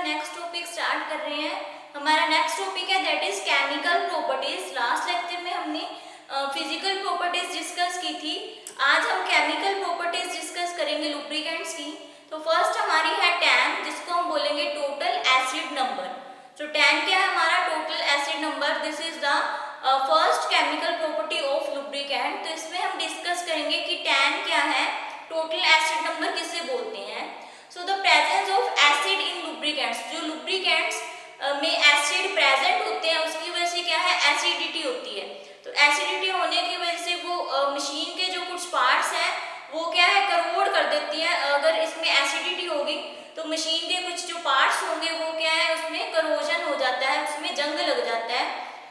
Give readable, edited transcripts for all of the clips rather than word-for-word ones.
Next topic start कर रहे हैं। हमारा नेक्स्ट टॉपिक है that is chemical properties. Last lecture में हमने फिजिकल प्रॉपर्टीज डिस्कस की थी। आज हम केमिकल प्रॉपर्टीज डिस्कस करेंगे लुब्रिकेंट्स की। तो फर्स्ट हमारी है टैन, जिसको हम बोलेंगे टोटल एसिड नंबर। तो टैन क्या है हमारा? Total acid number. This is the first chemical property of lubricant. तो इसमें हम डिस्कस करेंगे कि टैन क्या है, टोटल एसिड नंबर किसे बोलते हैं। So the presence of acid in lubricants, जो लुब्रिकेंट्स में एसिड प्रेजेंट होते हैं उसकी वजह से क्या है, एसिडिटी होती है। तो एसिडिटी होने की वजह से वो मशीन के जो कुछ पार्ट्स हैं वो क्या है, करोड कर देती है। अगर इसमें एसिडिटी होगी तो मशीन के कुछ जो पार्ट्स होंगे वो क्या है, उसमें करोजन हो जाता है, उसमें जंग लग जाता है,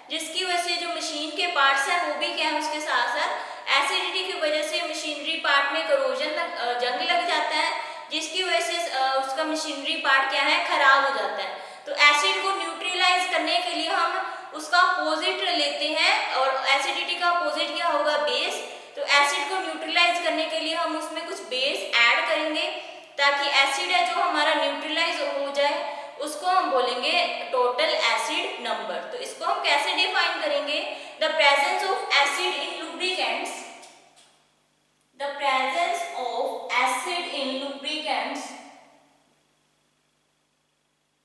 जिसकी वजह से जो मशीन के पार्ट्स हैं वो भी क्या है, उसके साथ साथ एसिडिटी की वजह से मशीनरी पार्ट में करोजन जंग लग जाता है, जिसकी वजह से उसका मशीनरी पार्ट क्या है, खराब हो जाता है। तो एसिड को न्यूट्रलाइज करने के लिए हम उसका अपोजिट लेते हैं, और एसिडिटी का अपोजिट क्या होगा, बेस। तो एसिड को न्यूट्रलाइज करने के लिए हम उसमें कुछ बेस ऐड करेंगे ताकि एसिड है जो हमारा न्यूट्रलाइज हो जाए। उसको हम बोलेंगे टोटल एसिड नंबर। तो इसको हम कैसे डिफाइन करेंगे? The presence of acid in lubricants, the presence of acid in lubricants,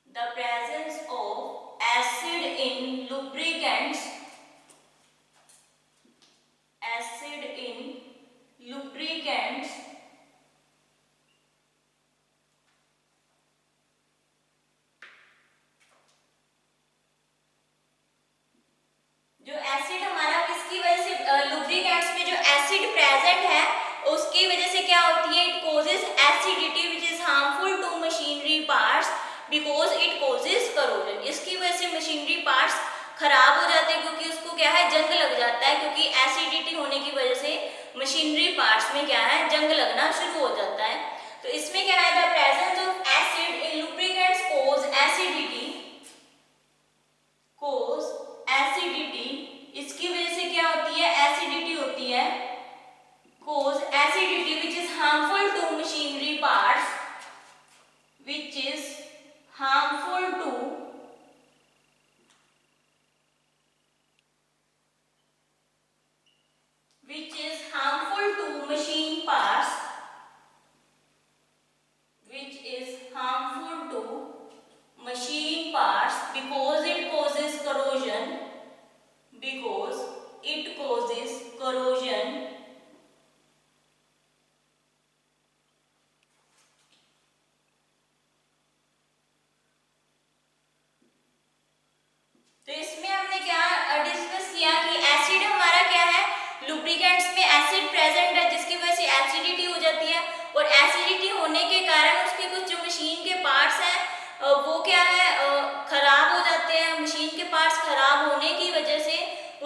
the presence of acid in lubricants, acid in lubricants जो एसिड हमारा किसकी वजह से, लुब्रिकेंट्स में जो एसिड प्रेजेंट है उसकी वजह से क्या होती है, it causes acidity which is harmful to machinery parts because it causes corrosion. इसकी वजह से मशीनरी पार्ट्स खराब हो जाते हैं क्योंकि उसको क्या है, जंग लग जाता है, क्योंकि एसिडिटी होने की वजह से मशीनरी पार्ट्स में क्या है, जंग लगना शुरू हो जाता है। तो इसमें क्या है, the presence of acid in lubricants cause acidity, cause acidity. इसकी वजह से क्या होती है, एसिडिटी होती है, cause acidity which is harmful to machinery parts, which is harmful to machine parts, which is harmful to machine parts because it causes corrosion, because it causes corrosion. तो इसमें हमने क्या डिस्कस किया कि एसिड हमारा क्या है, लुब्रिकेंट्स में एसिड प्रेजेंट है जिसकी वजह से एसिडिटी हो जाती है, और एसिडिटी होने के कारण उसके कुछ जो मशीन के पार्ट्स हैं वो क्या है, खराब हो जाते हैं। मशीन के पार्ट्स खराब होने की वजह से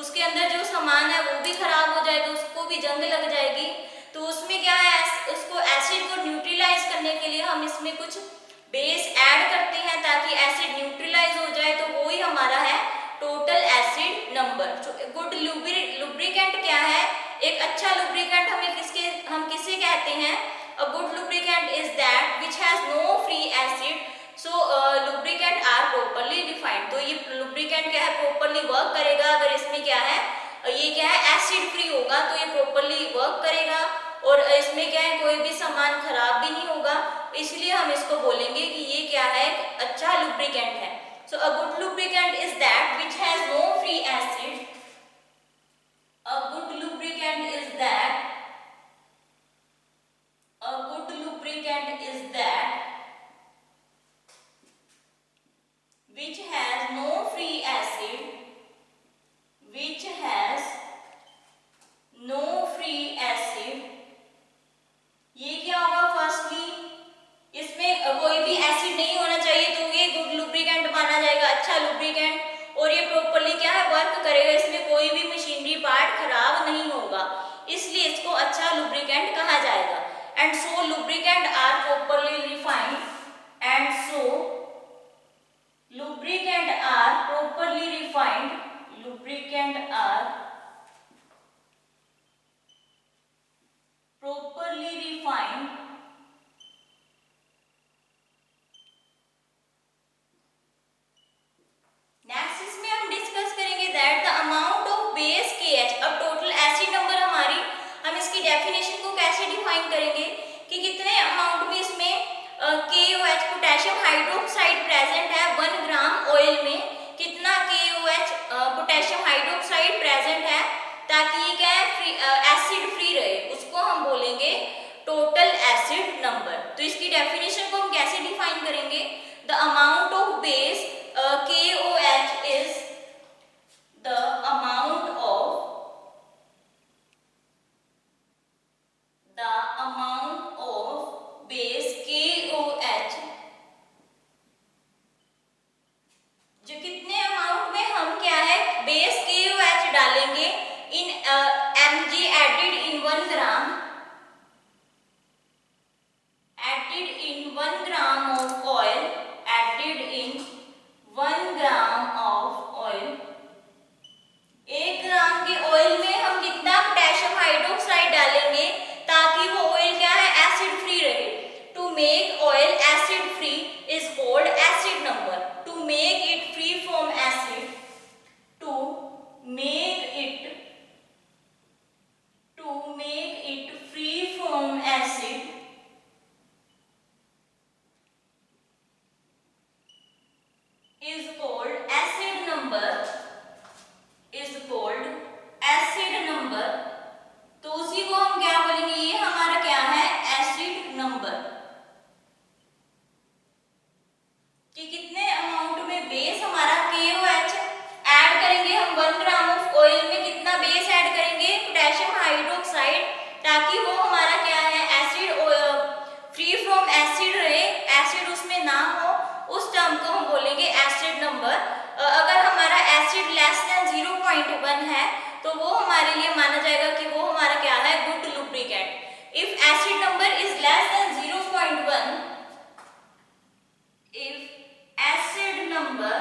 उसके अंदर जो सामान है वो भी खराब हो जाएगा, उसको भी जंग लग जाएगी। तो उसमें क्या है, उसको एसिड को न्यूट्रलाइज करने के लिए हम इसमें कुछ बेस ऐड करते हैं ताकि एसिड न्यूट्रलाइज हो जाए। तो वो ही हमारा है टोटल एसिड नंबर। तो गुड लुब्रिकेंट क्या है, एक अच्छा लुब्रिकेंट हम किसे कहते हैं? A good lubricant is that which has no free acid. So lubricant are properly defined. तो ये लुब्रिकेंट क्या है, प्रॉपर्ली वर्क करेगा अगर इसमें क्या है, ये क्या है, एसिड फ्री होगा, तो ये प्रॉपर्ली वर्क करेगा, और इसमें क्या है, कोई भी सामान खराब भी नहीं होगा। इसलिए हम इसको बोलेंगे कि ये क्या है, एक अच्छा लुब्रिकेंट है। So a good lubricant is that which has no free acid. A good lubricant is that, a good lubricant is that which has no free acid, which has no free acid। ये क्या होगा, firstly इसमें कोई भी acid नहीं होना चाहिए, तो ये गुड लुब्रिकेंट माना जाएगा, अच्छा लुब्रिकेंट, और ये प्रॉपर्ली क्या है, वर्क करेगा। KOH पोटेशियम हाइड्रोक्साइड प्रेजेंट है 1 ग्राम ऑयल में, कितना KOH पोटेशियम हाइड्रोक्साइड प्रेजेंट है, ताकि ये क्या है एसिड फ्री रहे, उसको हम बोलेंगे टोटल एसिड नंबर। तो इसकी डेफिनेशन को हम कैसे डिफाइन करेंगे? The amount of base KOH is the amount of base KOH, जो कितने अमाउंट में हम क्या है बेस KOH डालेंगे in mg added in 1 gram, added in 1 gram of oil, added in 1 gram of oil। 1 ग्राम के ऑयल में हम कितना पोटेशियम हाइड्रोक्साइड डालेंगे ताकि वो ऑयल क्या है एसिड फ्री रहे। To make oil acid free is called acid number. To make it free from acid, to make it free from acid is called acid number, is called acid number। तो उसी को हम क्या बोलेंगे, ये हमारा क्या है एसिड नंबर, कि कितने अमाउंट में बेस हमारा KOH ऐड करेंगे हम 1 ग्राम ऑफ ऑयल में, कितना बेस ऐड करेंगे पोटेशियम हाइड्रोक्साइड, ताकि वो हमारा क्या है एसिड फ्री फ्रॉम एसिड रहे, एसिड उसमें ना हो, उस टर्म को हम बोलेंगे एसिड नंबर। अगर हमारा एसिड लेस देन 0.1 है तो वो हमारे लिए माना जाएगा कि वो हमारा क्या है good lubricant. If acid number is less than 0.1, if acid number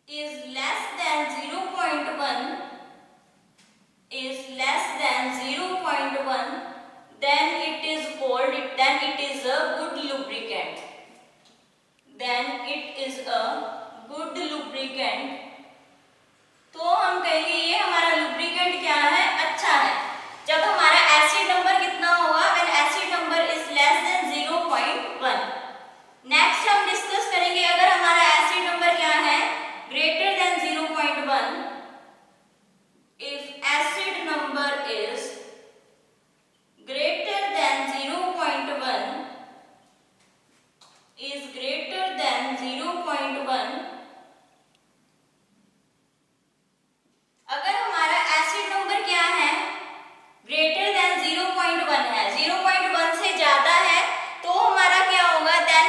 is less than 0.1, is less than 0.1, then it is called, then it is a good lubricant, then it is a good lubricant। तो हम कहेंगे ये हमारा lubricant क्या है अच्छा है जब हमारा एसिड नंबर कितना होगा, when acid number is less than 0.1। Next हम डिस्कस करेंगे अगर हमारा एसिड नंबर क्या है greater than 0.1, if acid number is greater than 0.1, is greater than 0.1, अगर हमारा एसिड नंबर क्या है greater than 0.1 है, 0.1 से ज्यादा है तो हमारा क्या होगा then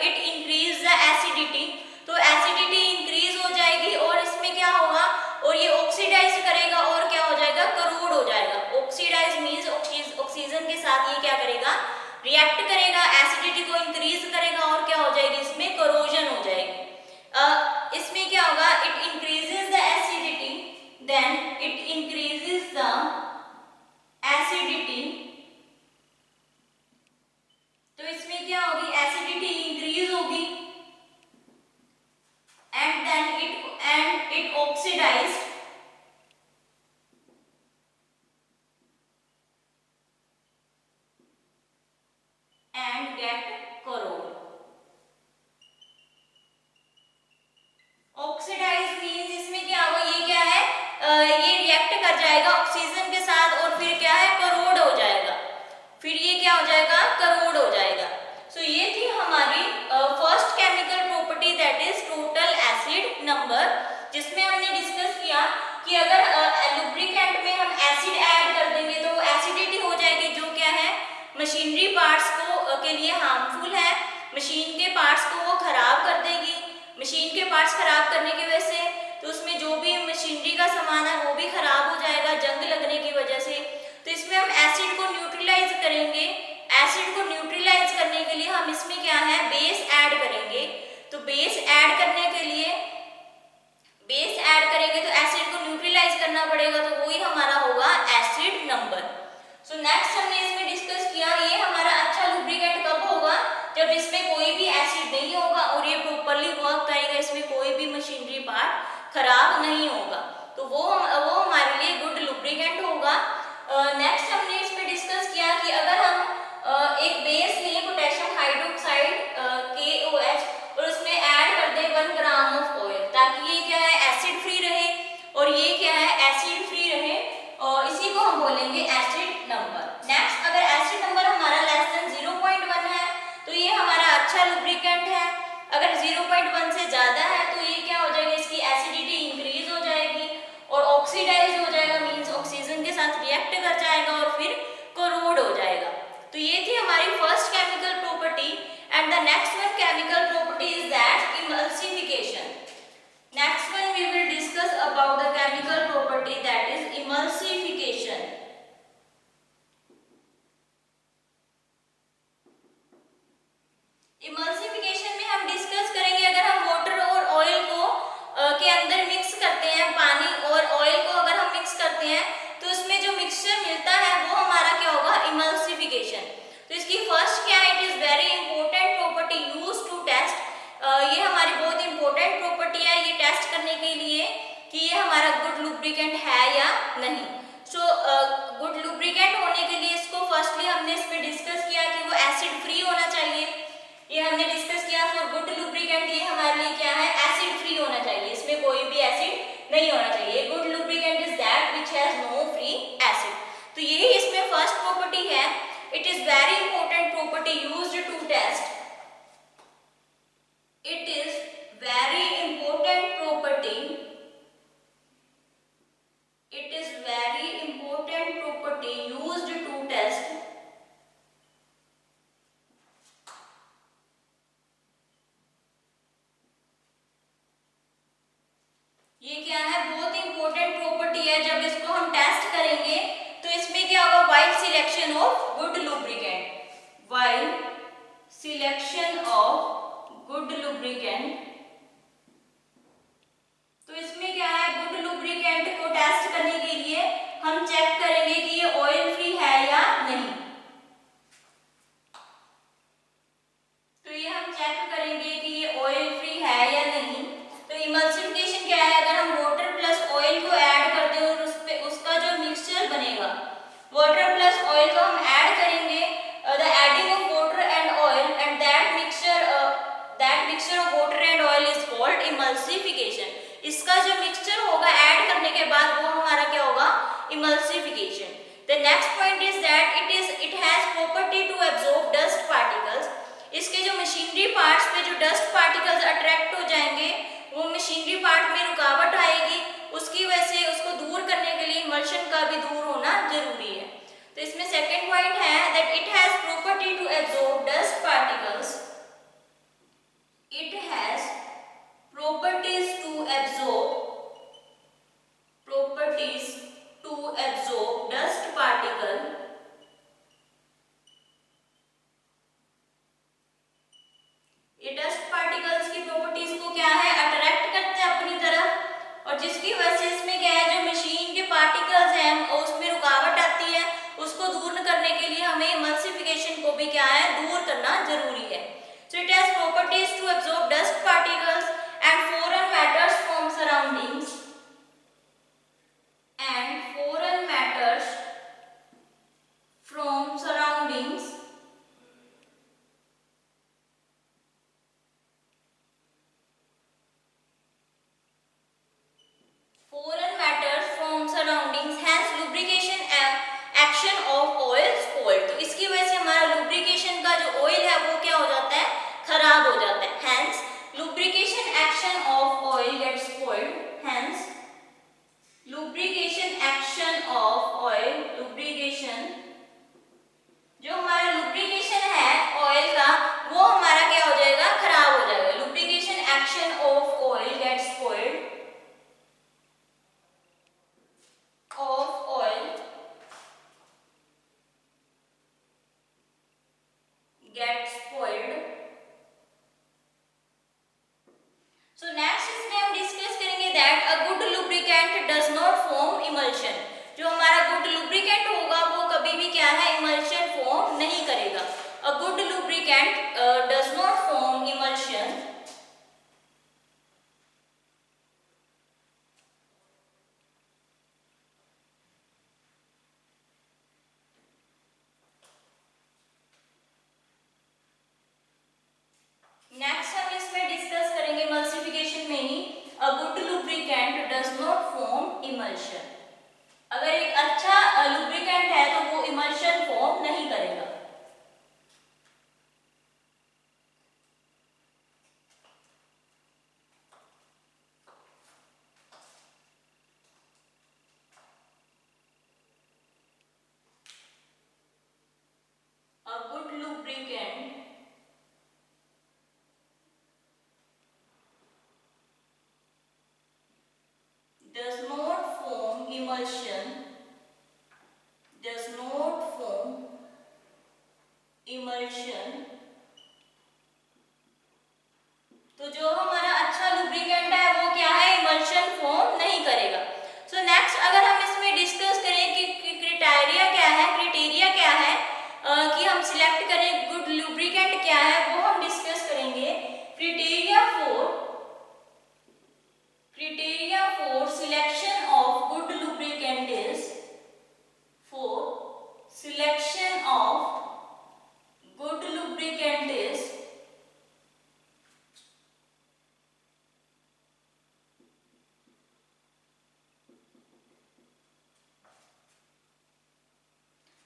it increase the acidity, तो एसिडिटी इंक्रीज हो जाएगी और इसमें क्या होगा और ये ऑक्सीडाइज करेगा और क्या हो जाएगा करोड हो जाएगा। ऑक्सीडाइज मींस ऑक्सीजन के साथ ये क्या करेगा रिएक्ट करेगा, एसिडिटी को इंक्रीज करेगा और क्या हो जाएगी इसमें करोजन हो जाएगी। इसमें क्या होगा it increases the acidity, then it increases the acidity, तो इसमें क्या होगी एसिडिटी इंक्रीज होगी and then it oxidized and get corrode। oxidize means इसमें क्या होगा ये क्या है ये रिएक्ट कर जाएगा ऑक्सीजन के साथ और फिर क्या है करोड हो जाएगा, फिर ये क्या हो जाएगा करोड हो जाएगा। सो ये थी हमारी first chemical property that is total acid number, जिसमें हमने डिस्कस किया कि अगर लुब्रिकेंट में हम एसिड ऐड कर देंगे तो एसिडिटी हो जाएगी जो क्या है मशीनरी पार्ट्स को के लिए हार्मफुल है, मशीन के पार्ट्स को वो खराब कर देगी। मशीन के पार्ट्स खराब करने की वजह से तो उसमें जो भी मशीनरी का सामान है वो भी खराब हो जाएगा जंग लगने की वजह से। तो इसमें हम एसिड को न्यूट्रलाइज करेंगे, एसिड को न्यूट्रलाइज करने के लिए हम इसमें क्या है बेस ऐड करेंगे। तो बेस ऐड करने के लिए बेस ऐड करेंगे तो एसिड को न्यूट्रलाइज करना पड़ेगा, तो वही हमारा होगा एसिड नंबर। सो नेक्स्ट हमने इसमें डिस्कस किया ये हमारा अच्छा लुब्रिकेंट कब होगा जब इसमें कोई भी एसिड नहीं होगा और ये प्रॉपर्ली वर्क करेगा, इसमें कोई भी मशीनरी पार्ट खराब नहीं होगा, तो वो हमारे लिए गुड लुब्रिकेंट होगा। नेक्स्ट हमने इसमें डिस्कस किया कि अगर हम हमारी first chemical property and the next one chemical property is that emulsification. Next one we will discuss about the chemical property that is emulsification. Emulsification में हम डिस्कस करेंगे अगर हम वाटर और ऑयल को के अंदर मिक्स करते हैं, पानी और ऑयल को अगर हम मिक्स करते हैं तो उसमें जो मिक्सचर मिलता है वो हमारा क्या होगा, इमल्सिफिकेशन. तो इसकी फर्स्ट क्या है, it is very important property use to test. ये हमारी बहुत इंपॉर्टेंट प्रॉपर्टी है ये टेस्ट करने के लिए कि ये हमारा गुड लुब्रिकेंट है या नहीं. सो गुड लुब्रिकेंट होने के लिए इसको फर्स्टली हमने इस पे डिस्कस किया कि वो एसिड फ्री होना चाहिए. ये हमने डिस्कस किया फॉर गुड लुब्रिकेंट ये हमारे लिए क्या है, एसिड फ्री होना चाहिए, इसमें कोई भी एसिड नहीं होना चाहिए. Good lubricant is that which has no free acid. तो यही इसमें फर्स्ट प्रॉपर्टी है. It is very important property used to test. It is very important property. It is very important property used to test. ये क्या है, बहुत important property है. जब इसको हम टेस्ट करेंगे तो इसमें क्या होगा, while selection of good lubricant. While selection of good lubricant. तो इसमें क्या है, गुड लुब्रिकेंट को टेस्ट करने के लिए हम चेक करेंगे कि ये ऑयल फ्री है या नहीं. तो ये हम चेक करेंगे कि ये ऑयल फ्री है या नहीं. तो इमल्सिफिकेशन क्या है, अगर हम वाटर प्लस ऑयल को ऐड कर दें और उस पे उसका जो मिक्सचर बनेगा, वाटर प्लस ऑयल को हम ऐड करेंगे, the adding of water and oil and that mixture of water and oil is called emulsification. इसका जो मिक्सचर होगा ऐड करने के बाद वो हमारा क्या होगा, emulsification. The next point is that it has property to absorb dust particles. इसके जो मशीनरी पार्ट्स पे जो डस्ट पार्टिकल्स अट्रैक्ट हो जाएंगे वो मशीनरी पार्ट में रुकावट आएगी, उसकी वजह से उसको दूर करने के लिए इमल्शन का भी दूर होना जरूरी है. तो इसमें सेकंड पॉइंट है that it has property to absorb dust particles. It has properties to absorb dust particle. ये डस्ट पार्टिकल्स की प्रॉपर्टीज को क्या है, अट्रैक्ट करते हैं अपनी तरफ, और जिसकी वजह से इसमें क्या है, जो मशीन के पार्टिकल्स हैं और उसमें रुकावट आती है उसको दूर करने के लिए हमें इमल्सिफिकेशन को भी क्या है, दूर करना जरूरी है. So it has properties to absorb dust particles and foreign matters from surroundings. And foreign matters from surroundings. Foreign matters from surroundings. Hence lubrication action of oil spoiled. तो इसकी वजह से हमारा lubrication का जो oil है वो क्या हो जाता है, खराब हो जाता है. Hence lubrication action of oil gets spoiled. Hence lubrication action of oil, lubrication जो हमारा lubrication है oil का वो हमारा क्या हो जाएगा, खराब हो जाएगा. lubrication action of oil gets spoiled. Of oil gets spoiled. So next इसमें हम डिस्कस करेंगे that a good lubricant does not form emulsion. जो हमारा good lubricant होगा वो कभी भी क्या है, emulsion form नहीं करेगा. A good lubricant does not form emulsion. Next हम इसमें डिस्कस करेंगे इमल्सिफिकेशन में ही, a good lubricant does not form emulsion. अगर एक अच्छा लुब्रिकेंट है तो वो इमल्शन फॉर्म नहीं करेगा. emulsion, does not form emulsion। तो जो हमारा अच्छा लुब्रिकेंट है वो क्या है, इमल्शन फॉर्म नहीं करेगा। सो नेक्स्ट अगर हम इसमें डिस्कस करें कि क्राइटेरिया क्या है, कि हम सिलेक्ट करें गुड लुब्रिकेंट क्या है, वो हम डिस्कस करेंगे। Criteria for selection of good lubricant is, for selection of good lubricant is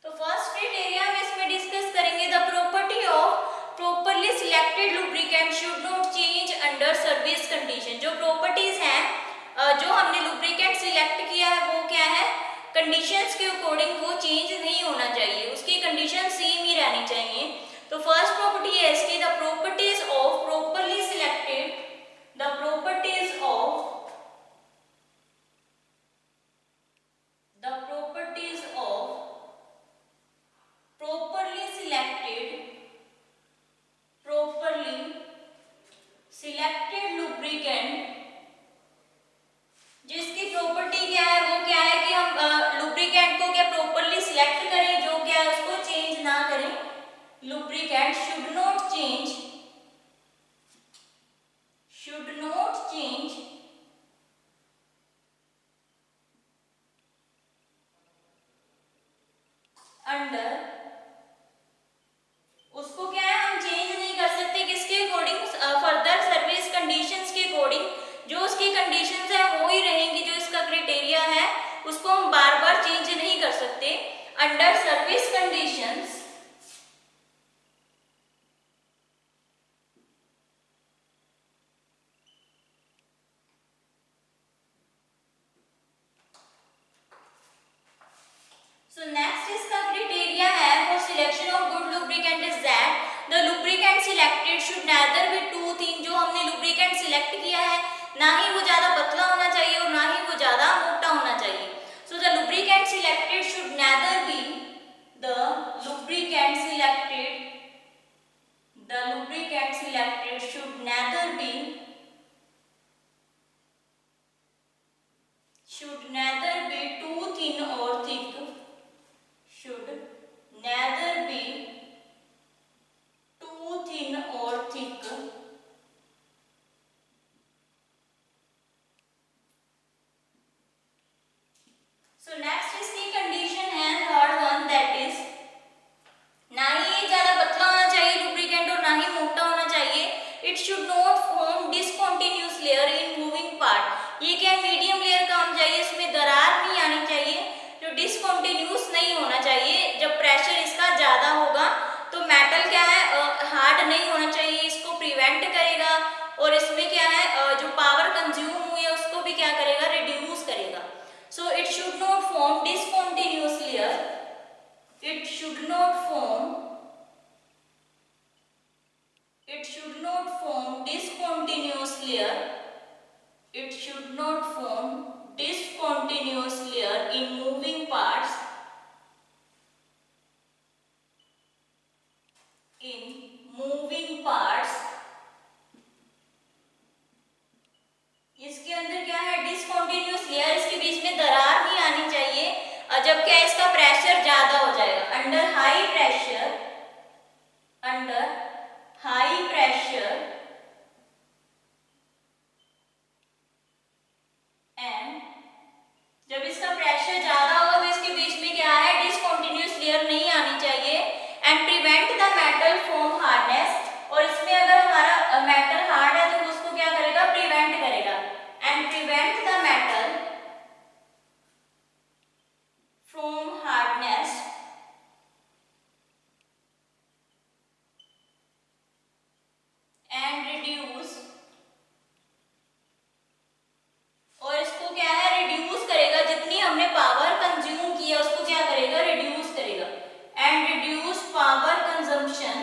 तो फर्स्ट क्राइटेरिया हम इसमें डिस्कस करेंगे, the property of properly selected lubricant should not change under service condition. जो प्रॉपर्टीज हैं जो हमने लुब्रिकेंट सिलेक्ट किया है वो क्या है, कंडीशंस के अकॉर्डिंग वो चेंज नहीं होना चाहिए, उसकी कंडीशन सेम ही रहनी चाहिए। तो फर्स्ट प्रॉपर्टी है इसकी, the properties of properly selected, the properties of properly selected lubricant, जिसकी प्रॉपर्टी क्या है वो क्या है कि हम लुब्रिकेंट को क्या प्रॉपरली सिलेक्ट करें, जो क्या है उसको चेंज ना करें। Lubricant should not change under, उसको क्या है हम चेंज नहीं कर सकते किसके अकॉर्डिंग, फर्दर सर्विस कंडीशंस के अकॉर्डिंग। जो उसकी कंडीशंस है वो ही रहेंगी, जो इसका क्राइटेरिया है उसको हम बार बार चेंज नहीं कर सकते। Under service conditions, so next इसका क्राइटेरिया है for selection of good lubricant is that the lubricant selected should neither be too thin. जो हमने लुब्रिकेंट सिलेक्ट किया है ना ही वो ज्यादा पतला होना चाहिए और ना ही वो ज्यादा मोटा होना चाहिए। So the lubricant selected should neither B, the lubricant selected should neither B too thin or thick, should neither be too thin or thick, so next इसकी कंडीशन है थर्ड वन, दैट इज ना ही ये ज्यादा पतला होना चाहिए lubricant और ना ही मोटा होना चाहिए। It should not form discontinuous layer in moving part. ये क्या मीडियम लेयर का होना चाहिए, इसमें दरार नहीं आनी चाहिए, जो डिसकंटिन्यूअस नहीं होना चाहिए। जब प्रेशर इसका ज्यादा होगा तो मेटल क्या है हार्ड नहीं होना चाहिए, इसको प्रिवेंट करेगा और इसमें क्या है जो पावर कंज्यूम हुई है उसको भी क्या करेगा, रिड्यूस करेगा। So it should not form discontinuous layer, it should not form discontinuous layer, it should not form discontinuous layer in moving parts, इसके अंदर क्या है डिसकंटिन्यूअस लेयर, इसके बीच में दरार नहीं आनी चाहिए जब क्या इसका प्रेशर ज्यादा हो जाएगा। अंडर हाई प्रेशर एंड जब इसका प्रेशर ज्यादा होगा तो इसके बीच में क्या है डिसकंटिन्यूअस लेयर नहीं आनी चाहिए। And prevent the metal from hardness, और इसमें अगर हमारा मेटल हार्ड है तो उसको क्या करेगा, प्रिवेंट करेगा। And prevent the metal from hardness and reduce, और इसको क्या है रिड्यूस करेगा, जितनी हमने पावर कंज्यूम किया उसको क्या करेगा, रिड्यूस करेगा। And reduce power consumption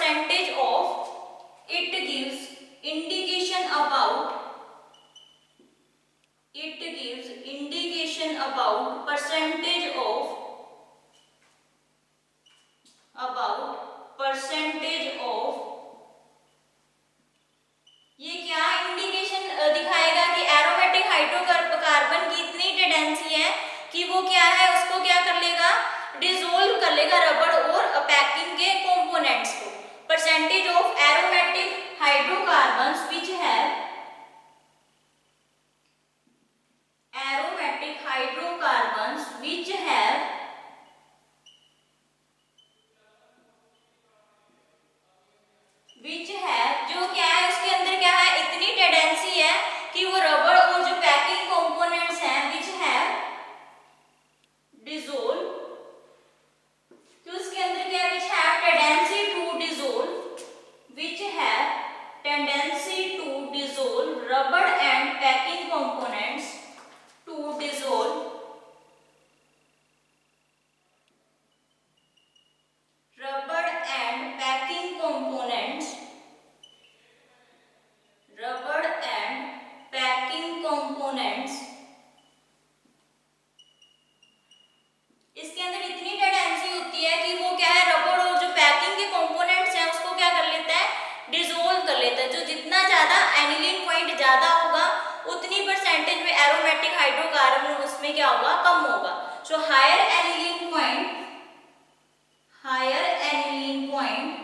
percentage of, it gives indication about, it gives indication about percentage of, about percentage of, ये क्या इंडिकेशन दिखाएगा कि एरोमेटिक हाइड्रोकार्बन की इतनी टेंडेंसी है कि वो क्या है, उसको क्या कर लेगा, डिसोल्व कर लेगा रबड़ और पैकिंग के कंपोनेंट्स को। Percentage of aromatic hydrocarbons which have, aromatic hydrocarbons which have, जो क्या है उसके अंदर क्या है, इतनी टेंडेंसी है कि वो रबड़ और जो पैकिंग कंपोनेंट्स हैं which have dissolve, तो उसके अंदर क्या है, which have tendency to dissolve, which have tendency to dissolve rubber and packing components, to dissolve rubber and packing components, rubber and packing components, इसके अंदर इतनी टेंडेंसी होती है कि वो क्या है, रबड़ और जो पैकिंग के कंपोनेंट्स हैं उसको क्या कर लेता है, डिसोल्व कर लेता है। जो जितना ज्यादा एनिलीन पॉइंट ज्यादा होगा उतनी परसेंटेज में एरोमेटिक हाइड्रोकार्बन उसमें क्या होगा, कम होगा। So higher aniline point, higher aniline point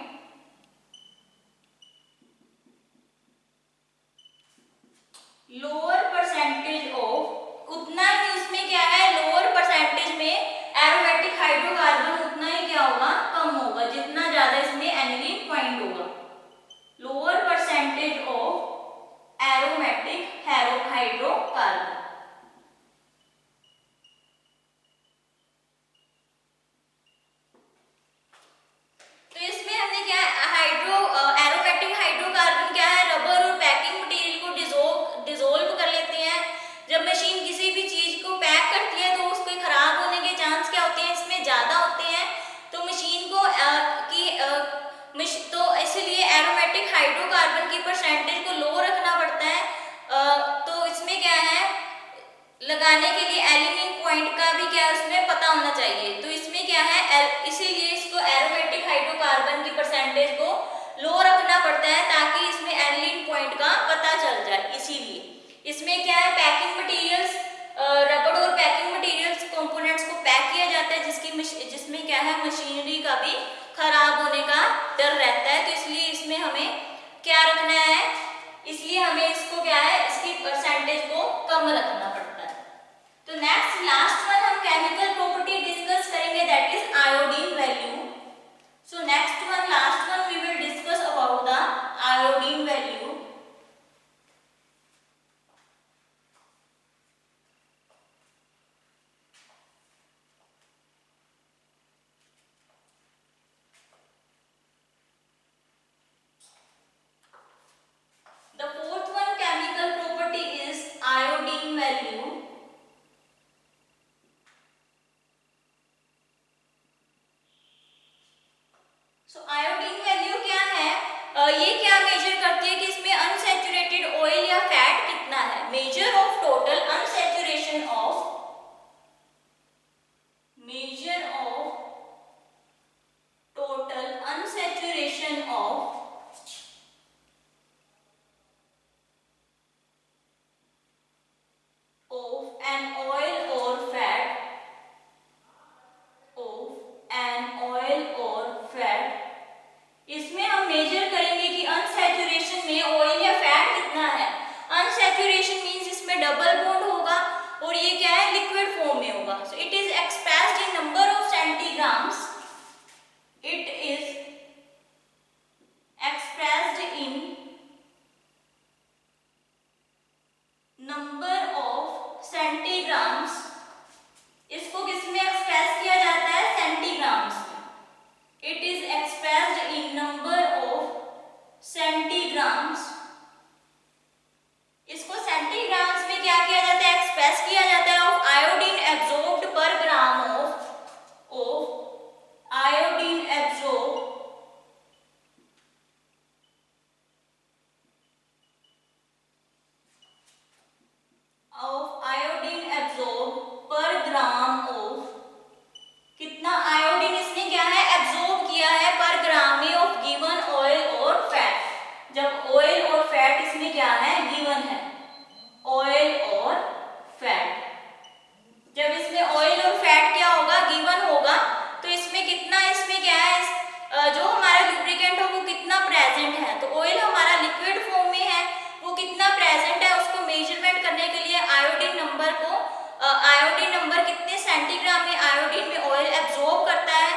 lower percentage of, उतना ही उसमें क्या है, लोअर परसेंटेज में एरोमेटिक हाइड्रोकार्बन उतना ही क्या होगा, कम होगा, जितना ज्यादा इसमें एनिलीन पॉइंट होगा। Lower percentage of aromatic hydrocarbon. तो इसमें हमने क्या एरोमेटिक हाइड्रोकार्बन क्या है, रबर और पैकिंग मटेरियल को डिसोल्व कर लेते हैं। जब मशीन किसी भी चीज को पैक करती है तो उसके खराब होने के चांस क्या होते हैं, इसमें ज्यादा होते हैं। तो मशीन को तो इसलिए एरोमेटिक हाइड्रोकार्बन की परसेंटेज को लो रखना पड़ता है। तो इसमें क्या है, लगाने के लिए एलिमिन पॉइंट का भी क्या उसमें पता होना चाहिए। तो इसमें क्या है, इसीलिए इसको एरोमेटिक हाइड्रोकार्बन की परसेंटेज को लो रखना पड़ता है ताकि इसमें एलिमिन पॉइंट का पता चल जाए। इसीलिए इसमें क्या है, पैकिंग मटेरियल्स, रबड़ और पैकिंग मटेरियल्स कंपोनेंट्स को पैक किया जाता है जिसमें क्या है, मशीनरी का भी खराब होने का डर रहता है। तो इसलिए इसमें हमें क्या रखना है, इसलिए हमें इसको क्या है, इसकी परसेंटेज को कम रखना पड़ता है। तो नेक्स्ट लास्ट वन हम केमिकल प्रॉपर्टी डिस्कस करेंगे, that is iodine value. So next one, last one we will discuss about the iodine value. The fourth one chemical property is iodine value. So iodine value क्या है, ये क्या major करती है कि इसमें unsaturated oil या फैट कितना है। Measure of total unsaturation of, measure of total unsaturation of an oil or fat, of an oil or fat, इसमें हम मेजर करेंगे कि अनसैचुरेशन में ऑयल या फैट कितना है। अनसैचुरेशन मींस इसमें डबल बॉन्ड होगा और ये क्या है, लिक्विड फॉर्म में होगा। So it is expressed in number of centigrams, it is expressed in number of centigrams. इसको किसमें एक्सप्रेस किया जाता है, सेंटीग्राम्स में। It is expressed in number of centigrams. इसको सेंटीग्राम्स में क्या किया जाता है, एक्सप्रेस किया जाता है ऑफ आयोडीन एब्जॉर्ब्ड पर ग्राम ऑफ आयोडीन एब्जॉर्ब जब ऑयल और फैट इसमें क्या है, गिवन है, ऑयल और फैट, जब इसमें ऑयल और फैट क्या होगा, गिवन होगा, तो इसमें कितना, इसमें क्या है, जो हमारा लुब्रिकेंट है वो कितना प्रेजेंट है, तो ऑयल हमारा लिक्विड फॉर्म में है, वो कितना प्रेजेंट है, उसको मेजरमेंट करने के लिए आयोडीन नंबर को, आयोडीन नंबर कितने सेंटीग्राम में आयोडीन में ऑयल एब्जॉर्ब करता है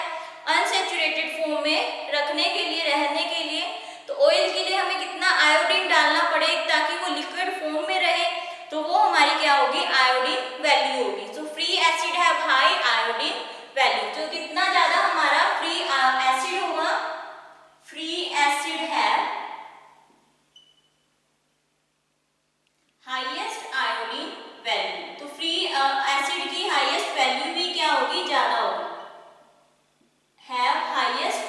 अनसैचुरेटेड फॉर्म में रखने के लिए, रहने के लिए, तो ऑयल के लिए हमें कितना आयोडीन डालना पड़ेगा ताकि वो लिक्विड फॉर्म में रहे, तो वो हमारी क्या होगी, आयोडीन वैल्यू होगी। तो free acid have high iodine value, तो कितना ज्यादा हमारा फ्री एसिड होगा, free acid have highest iodine value, तो फ्री एसिड की हाईएस्ट वैल्यू भी क्या होगी, ज्यादा होगी, हैव हाईएस्ट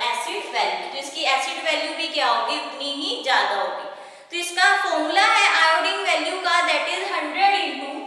एसिड वैल्यू, तो इसकी एसिड वैल्यू भी क्या होगी, उतनी ही ज्यादा होगी। तो इसका फॉर्मूला है आयोडीन वैल्यू का, दैट इज 100 ×